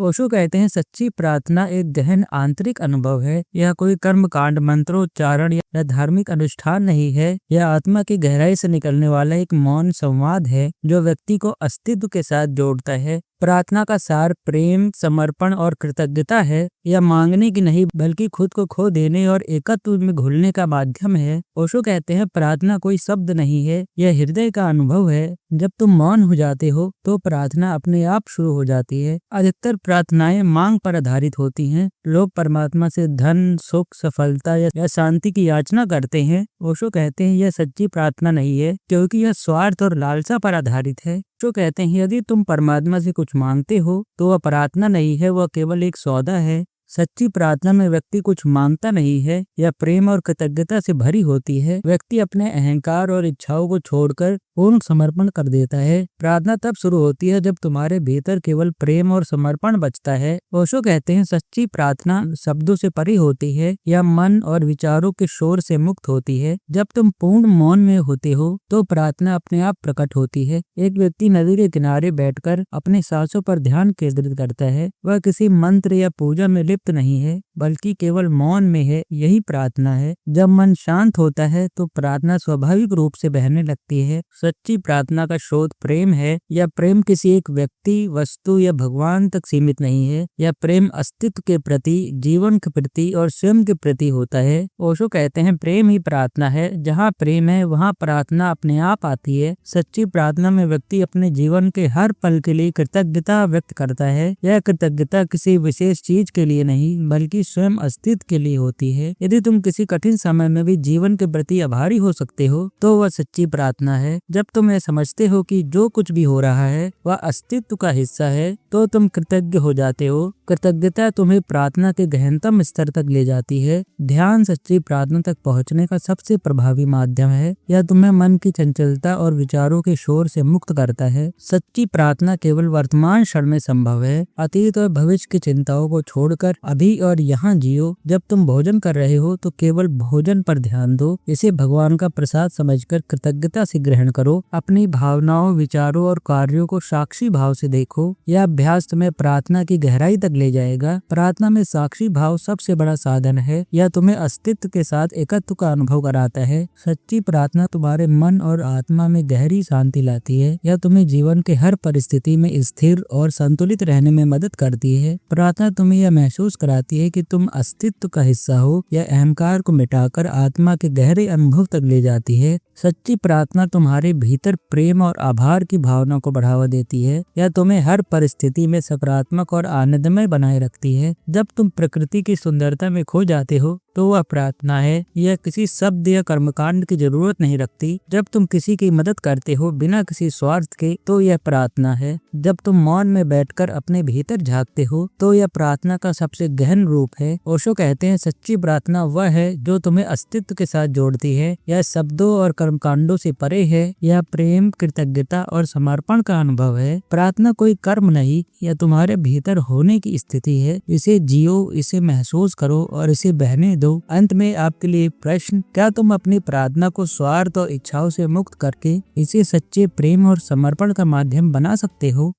ओशो कहते हैं सच्ची प्रार्थना एक गहन आंतरिक अनुभव है। यह कोई कर्म कांड, मंत्रोच्चारण या धार्मिक अनुष्ठान नहीं है। यह आत्मा की गहराई से निकलने वाला एक मौन संवाद है जो व्यक्ति को अस्तित्व के साथ जोड़ता है। प्रार्थना का सार प्रेम, समर्पण और कृतज्ञता है। यह मांगने की नहीं बल्कि खुद को खो देने और एकत्व में घुलने का माध्यम है। ओशो कहते हैं प्रार्थना कोई शब्द नहीं है, यह हृदय का अनुभव है। जब तुम मौन हो जाते हो तो प्रार्थना अपने आप शुरू हो जाती है। अधिकतर प्रार्थनाएं मांग पर आधारित होती हैं। लोग परमात्मा से धन, सुख, सफलता या शांति की याचना करते हैं। ओशो कहते हैं यह सच्ची प्रार्थना नहीं है क्योंकि यह स्वार्थ और लालसा पर आधारित है। जो कहते हैं यदि तुम परमात्मा से कुछ मांगते हो तो वह प्रार्थना नहीं है, वह केवल एक सौदा है। सच्ची प्रार्थना में व्यक्ति कुछ मांगता नहीं है, यह प्रेम और कृतज्ञता से भरी होती है। व्यक्ति अपने अहंकार और इच्छाओं को छोड़कर पूर्ण समर्पण कर देता है। प्रार्थना तब शुरू होती है जब तुम्हारे भीतर केवल प्रेम और समर्पण बचता है। ओशो कहते हैं सच्ची प्रार्थना शब्दों से परी होती है, यह मन और विचारों के शोर से मुक्त होती है। जब तुम पूर्ण मौन में होते हो तो प्रार्थना अपने आप प्रकट होती है। एक व्यक्ति नदी के किनारे बैठकर अपने सांसों पर ध्यान केंद्रित करता है। वह किसी मंत्र या पूजा में लिप्त नहीं है बल्कि केवल मौन में है। यही प्रार्थना है। जब मन शांत होता है तो प्रार्थना स्वाभाविक रूप से बहने लगती है। सच्ची प्रार्थना का स्रोत प्रेम है। यह प्रेम किसी एक व्यक्ति, वस्तु या भगवान तक सीमित नहीं है। यह प्रेम अस्तित्व के प्रति, जीवन के प्रति और स्वयं के प्रति होता है। ओशो कहते हैं प्रेम ही प्रार्थना है। जहाँ प्रेम है वहाँ प्रार्थना अपने आप आती है। सच्ची प्रार्थना में व्यक्ति अपने जीवन के हर पल के लिए कृतज्ञता व्यक्त करता है। यह कृतज्ञता किसी विशेष चीज के लिए नहीं बल्कि स्वयं अस्तित्व के लिए होती है। यदि तुम किसी कठिन समय में भी जीवन के प्रति आभारी हो सकते हो तो वह सच्ची प्रार्थना है। जब तुम यह समझते हो कि जो कुछ भी हो रहा है वह अस्तित्व का हिस्सा है तो तुम कृतज्ञ हो जाते हो। कृतज्ञता तुम्हें प्रार्थना के गहनतम स्तर तक ले जाती है। ध्यान सच्ची प्रार्थना तक पहुंचने का सबसे प्रभावी माध्यम है। यह तुम्हें मन की चंचलता और विचारों के शोर से मुक्त करता है। सच्ची प्रार्थना केवल वर्तमान क्षण में संभव है। अतीत और भविष्य की चिंताओं को छोड़कर अभी और यहाँ जियो। जब तुम भोजन कर रहे हो तो केवल भोजन पर ध्यान दो। इसे भगवान का प्रसाद समझकर कृतज्ञता से ग्रहण करो। अपनी भावनाओं, विचारों और कार्यों को साक्षी भाव से देखो। यह अभ्यास तुम्हें प्रार्थना की गहराई तक ले जाएगा। प्रार्थना में साक्षी भाव सबसे बड़ा साधन है। यह तुम्हें अस्तित्व के साथ एकत्व का अनुभव कराता है। सच्ची प्रार्थना तुम्हारे मन और आत्मा में गहरी शांति लाती है। यह तुम्हें जीवन के हर परिस्थिति में स्थिर और संतुलित रहने में मदद करती है। प्रार्थना तुम्हें यह महसूस कराती है कि तुम अस्तित्व का हिस्सा हो। यह अहंकार को मिटाकर आत्मा के गहरे अनुभव तक ले जाती है। सच्ची प्रार्थना तुम्हारे भीतर प्रेम और आभार की भावना को बढ़ावा देती है। यह तुम्हें हर परिस्थिति में सकारात्मक और आनंदमय बनाए रखती है। जब तुम प्रकृति की सुंदरता में खो जाते हो तो वह प्रार्थना है। यह किसी शब्द या कर्मकांड की जरूरत नहीं रखती। जब तुम किसी की मदद करते हो बिना किसी स्वार्थ के तो यह प्रार्थना है। जब तुम मौन में बैठकर अपने भीतर झांकते हो तो यह प्रार्थना का सबसे गहन रूप है। ओशो कहते हैं सच्ची प्रार्थना वह है जो तुम्हें अस्तित्व के साथ जोड़ती है। यह शब्दों और कर्मकांडों से परे है। यह प्रेम, कृतज्ञता और समर्पण का अनुभव है। प्रार्थना कोई कर्म नहीं, यह तुम्हारे भीतर होने की स्थिति है। इसे जियो, इसे महसूस करो और इसे बहने दो। अंत में आपके लिए प्रश्न, क्या तुम अपनी प्रार्थना को स्वार्थ और इच्छाओं से मुक्त करके इसे सच्चे प्रेम और समर्पण का माध्यम बना सकते हो?